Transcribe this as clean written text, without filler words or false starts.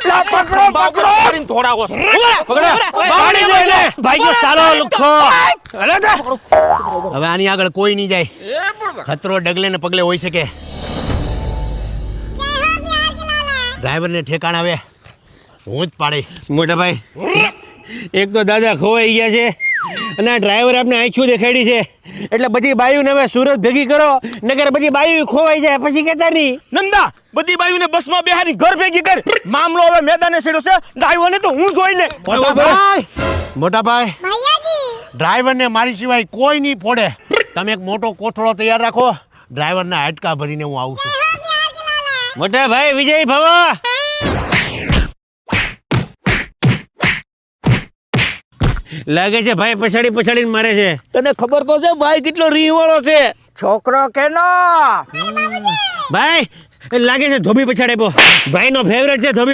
લા પકડો પકડો કરીને થોડાવો પાણી લઈને ભાઈ સાલો લુખો અરે હવે આની આગળ કોઈ નહીં જાય ખતરો ડગલે ને પગલે હોઈ શકે ડ્રાઈવરને ઠેકાણ આવે હું જ પાડી મોટા ભાઈ એક તો દાદા ખોવાઈ ગયા છે અને આ ડ્રાઈવર આપણે આંખું દેખાડી છે એટલે બધી બાયુને હવે સુરત ભેગી કરો નગર બધી બાયુ ખોવાઈ જાય પછી કેતા નહીં નંદા બધી બાયુને બસમાં બેહારી ઘર ભેગી કર મામલો હવે મેદાને સીડ્યો છે ડ્રાઈવરને તો હું જોઈ લે મોટા ભાઈ ડ્રાઈવરને મારી સિવાય કોઈ નહીં ફોડે તમે એક મોટો કોથળો તૈયાર રાખો ડ્રાઈવરના હાડકા ભરીને હું આવું છું મોટા ભાઈ વિજય ભવ લાગે છે ભાઈ પછાડી પછાડીને મારે છે તને ખબર તો છે ભાઈ કેટલો રીહવાળો છે છોકરો કેનો ભાઈ લાગે છે ધોબી પછાડે ભાઈ નો ફેવરેટ છે ધોબી